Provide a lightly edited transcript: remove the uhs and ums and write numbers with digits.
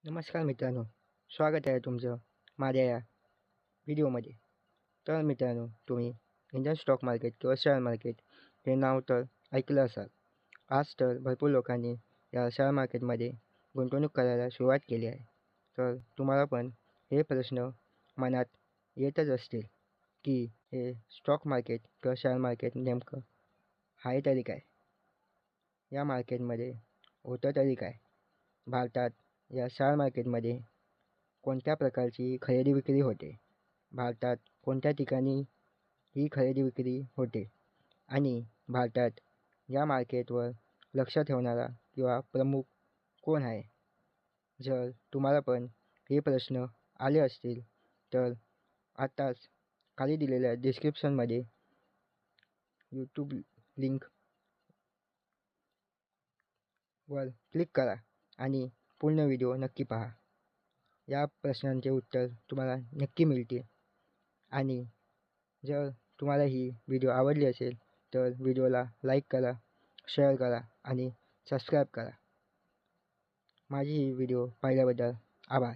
नमस्कार मित्रांनो, स्वागत आहे तुमचं माझ्या या व्हिडिओमध्ये. तर मित्रांनो, तुम्ही इंडियन स्टॉक मार्केट किंवा शेअर मार्केट हे नाव तर ऐकलं असाल. आज तर भरपूर लोकांनी या शेअर मार्केटमध्ये गुंतवणूक करायला सुरुवात केली आहे. तर तुम्हाला पण हे प्रश्न मनात येतच असतील की हे स्टॉक मार्केट किंवा शेअर मार्केट नेमकं आहे तरी काय? या मार्केटमध्ये होतं तरी काय? भारतात या शेअर मार्केटमध्ये कोणत्या प्रकारची खरेदी विक्री होते? भारतात कोणत्या ठिकाणी ही खरेदी विक्री होते? आणि भारतात या मार्केटवर लक्ष ठेवणारा किंवा प्रमुख कोण आहे? जर तुम्हाला पण हे प्रश्न आले असतील तर आत्ताच खाली दिलेल्या डिस्क्रिप्शनमध्ये यूट्यूब लिंकवर क्लिक करा आणि पूर्ण व्हिडिओ नक्की पहा. या प्रश्नांचे उत्तर तुम्हाला नक्की मिळतील. आणि जर तुम्हाला ही व्हिडिओ आवडली असेल तर व्हिडिओला लाईक करा, शेअर करा आणि सबस्क्राईब करा. माझी ही व्हिडिओ पाहिल्याबद्दल आभार.